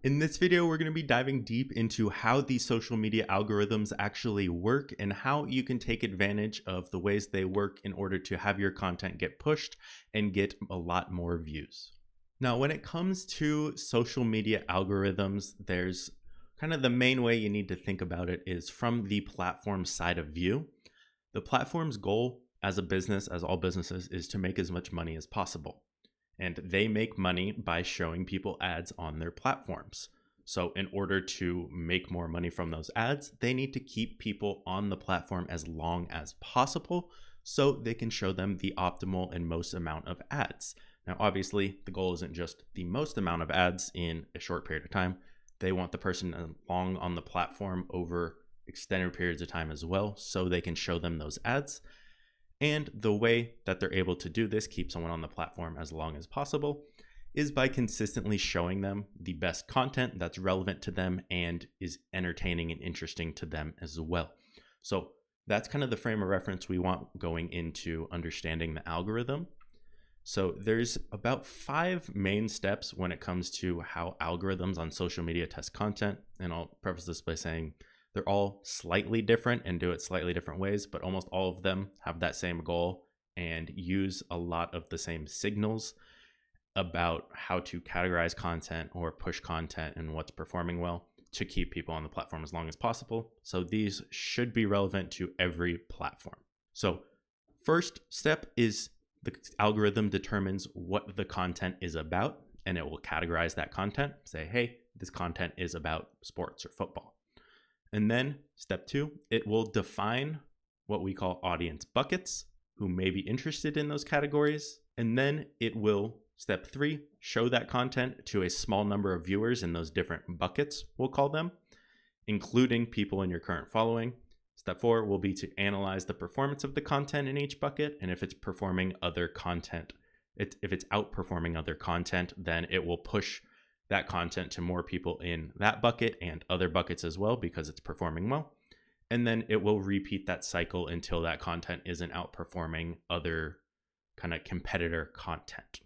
In this video, we're going to be diving deep into how these social media algorithms actually work and how you can take advantage of the ways they work in order to have your content get pushed and get a lot more views. Now, when it comes to social media algorithms, there's kind of the main way you need to think about it is from the platform side of view. The platform's goal as a business, as all businesses, is to make as much money as possible. And they make money by showing people ads on their platforms. So in order to make more money from those ads, they need to keep people on the platform as long as possible so they can show them the optimal and most amount of ads. Now, obviously, the goal isn't just the most amount of ads in a short period of time. They want the person long on the platform over extended periods of time as well, so they can show them those ads. And the way that they're able to do this, keep someone on the platform as long as possible, is by consistently showing them the best content that's relevant to them and is entertaining and interesting to them as well. So that's kind of the frame of reference we want going into understanding the algorithm. So there's about 5 main steps when it comes to how algorithms on social media test content. And I'll preface this by saying they're all slightly different and do it slightly different ways, but almost all of them have that same goal and use a lot of the same signals about how to categorize content or push content and what's performing well to keep people on the platform as long as possible. So these should be relevant to every platform. So first step is the algorithm determines what the content is about, and it will categorize that content, say, hey, this content is about sports or football. And then step 2, it will define what we call audience buckets, who may be interested in those categories. And then it will, step 3, show that content to a small number of viewers in those different buckets, we'll call them, including people in your current following. Step 4 will be to analyze the performance of the content in each bucket. And if it's performing other content, if it's outperforming other content, then it will push that content to more people in that bucket and other buckets as well because it's performing well. And then it will repeat that cycle until that content isn't outperforming other kind of competitor content.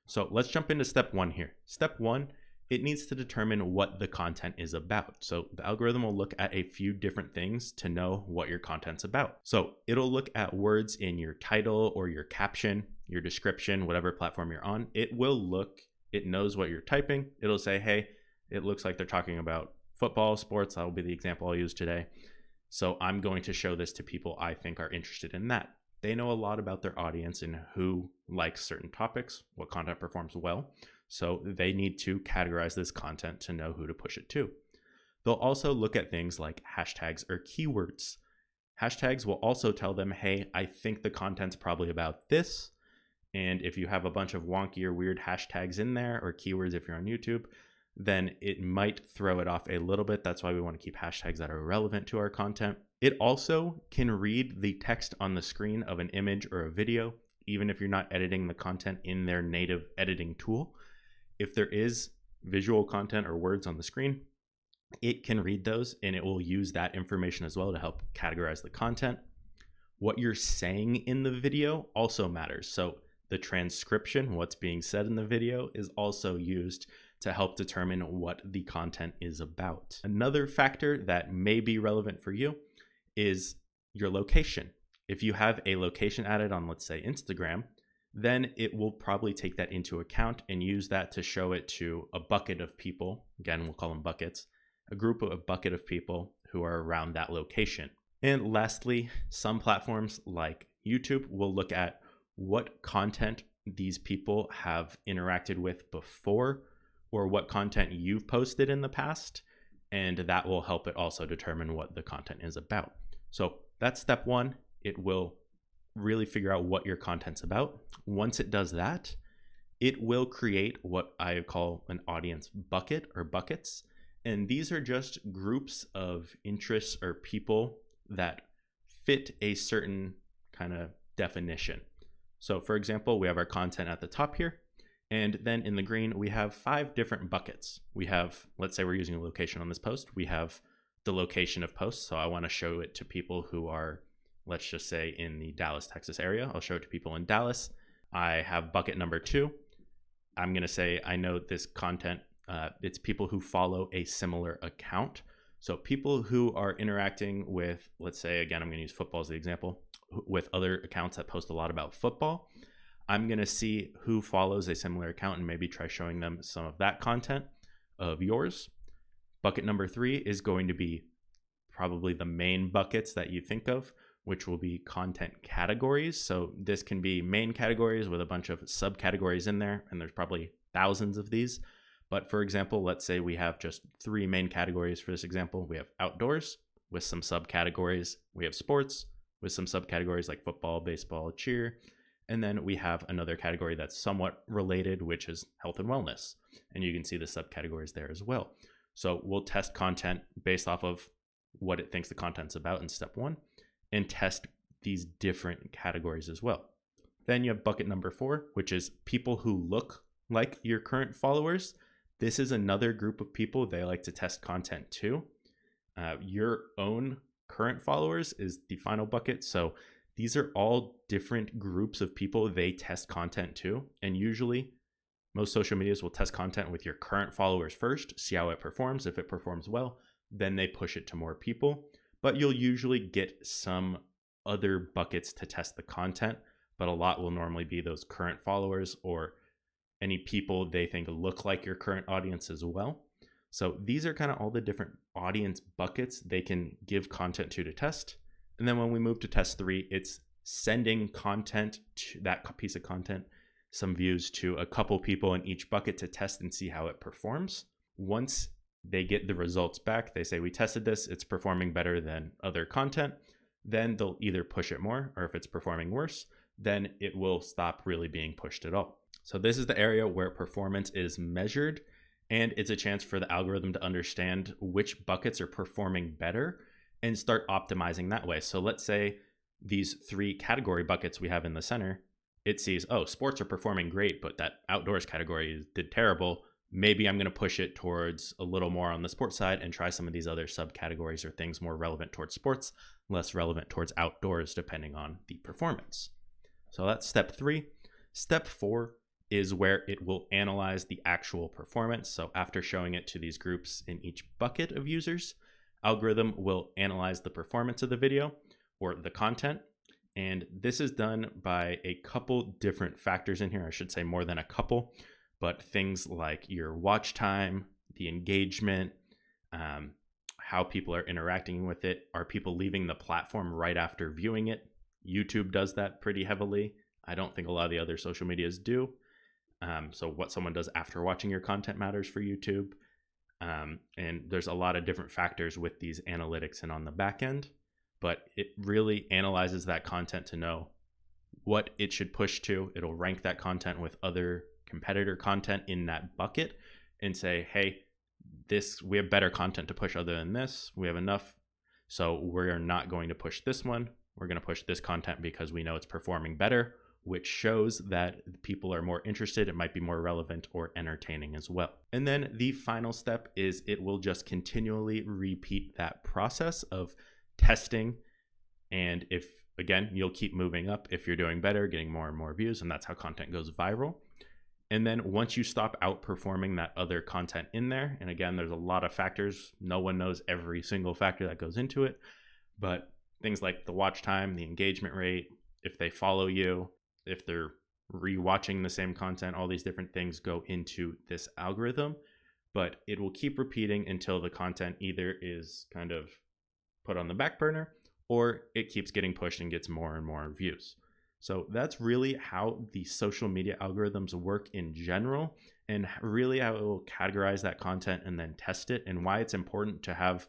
So let's jump into step 1 here. Step 1, it needs to determine what the content is about. So the algorithm will look at a few different things to know what your content's about. So it'll look at words in your title or your caption, your description, whatever platform you're on. It knows what you're typing. It'll say, hey, it looks like they're talking about football, sports. That will be the example I'll use today. So I'm going to show this to people I think are interested in that. They know a lot about their audience and who likes certain topics, what content performs well. So they need to categorize this content to know who to push it to. They'll also look at things like hashtags or keywords. Hashtags will also tell them, hey, I think the content's probably about this. And if you have a bunch of wonky or weird hashtags in there or keywords if you're on YouTube, then it might throw it off a little bit. That's why we want to keep hashtags that are relevant to our content. It also can read the text on the screen of an image or a video, even if you're not editing the content in their native editing tool. If there is visual content or words on the screen, it can read those and it will use that information as well to help categorize the content. What you're saying in the video also matters. So the transcription, what's being said in the video, is also used to help determine what the content is about. Another factor that may be relevant for you is your location. If you have a location added on, let's say, Instagram, then it will probably take that into account and use that to show it to a bucket of people. Again, we'll call them buckets, a bucket of people who are around that location. And lastly, some platforms like YouTube will look at what content these people have interacted with before or what content you've posted in the past, and that will help it also determine what the content is about. So that's step 1. It will really figure out what your content's about. Once it does that, it will create what I call an audience bucket or buckets. And these are just groups of interests or people that fit a certain kind of definition. So for example, we have our content at the top here. And then in the green, we have 5 different buckets. We have, let's say we're using a location on this post. We have the location of posts. So I want to show it to people who are, let's just say, in the Dallas, Texas area. I'll show it to people in Dallas. I have bucket number 2. I'm going to say I know this content It's people who follow a similar account. So people who are interacting with, let's say, again, I'm going to use football as the example, with other accounts that post a lot about football. I'm going to see who follows a similar account and maybe try showing them some of that content of yours. Bucket number 3 is going to be probably the main buckets that you think of, which will be content categories. So this can be main categories with a bunch of subcategories in there, and there's probably thousands of these. But for example, let's say we have just 3 main categories for this example. We have outdoors with some subcategories. We have sports with some subcategories like football, baseball, cheer. And then we have another category that's somewhat related, which is health and wellness. And you can see the subcategories there as well. So we'll test content based off of what it thinks the content's about in step 1 and test these different categories as well. Then you have bucket number 4, which is people who look like your current followers. This is another group of people they like to test content to. Your own current followers is the final bucket. So these are all different groups of people they test content to. And usually most social medias will test content with your current followers first, see how it performs. If it performs well, then they push it to more people. But you'll usually get some other buckets to test the content, but a lot will normally be those current followers or any people they think look like your current audience as well. So these are kind of all the different audience buckets they can give content to test. And then when we move to test 3, it's sending content to that piece of content, some views to a couple people in each bucket to test and see how it performs. Once they get the results back, they say, we tested this, it's performing better than other content. Then they'll either push it more, or if it's performing worse, then it will stop really being pushed at all. So this is the area where performance is measured, and it's a chance for the algorithm to understand which buckets are performing better and start optimizing that way. So let's say these 3 category buckets we have in the center, it sees, oh, sports are performing great, but that outdoors category did terrible. Maybe I'm going to push it towards a little more on the sports side and try some of these other subcategories or things more relevant towards sports, less relevant towards outdoors, depending on the performance. So that's step 3. Step 4 is where it will analyze the actual performance. So after showing it to these groups in each bucket of users, algorithm will analyze the performance of the video or the content. And this is done by a couple different factors in here. I should say more than a couple, but things like your watch time, the engagement, how people are interacting with it. Are people leaving the platform right after viewing it? YouTube does that pretty heavily. I don't think a lot of the other social medias do. So what someone does after watching your content matters for YouTube. And there's a lot of different factors with these analytics and on the back end, but it really analyzes that content to know what it should push to. It'll rank that content with other competitor content in that bucket and say, hey, we have better content to push other than this. We have enough. So we're not going to push this one. We're going to push this content because we know it's performing better, which shows that people are more interested. It might be more relevant or entertaining as well. And then the final step is it will just continually repeat that process of testing. And if, again, you'll keep moving up if you're doing better, getting more and more views, and that's how content goes viral. And then once you stop outperforming that other content in there, and again, there's a lot of factors. No one knows every single factor that goes into it, but things like the watch time, the engagement rate, if they follow you, if they're rewatching the same content, all these different things go into this algorithm, but it will keep repeating until the content either is kind of put on the back burner or it keeps getting pushed and gets more and more views. So that's really how the social media algorithms work in general, and really how it will categorize that content and then test it, and why it's important to have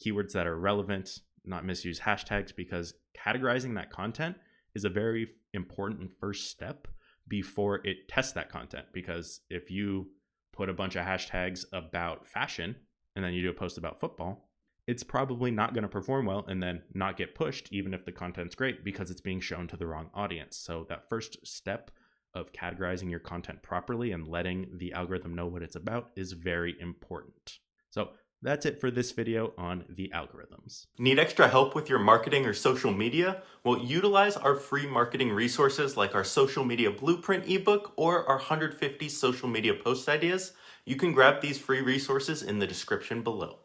keywords that are relevant, not misuse hashtags, because categorizing that content is a very important first step before it tests that content. Because if you put a bunch of hashtags about fashion and then you do a post about football, it's probably not going to perform well and then not get pushed, even if the content's great, because it's being shown to the wrong audience. So that first step of categorizing your content properly and letting the algorithm know what it's about is very important. So that's it for this video on the algorithms. Need extra help with your marketing or social media? Well, utilize our free marketing resources like our social media blueprint ebook or our 150 social media post ideas. You can grab these free resources in the description below.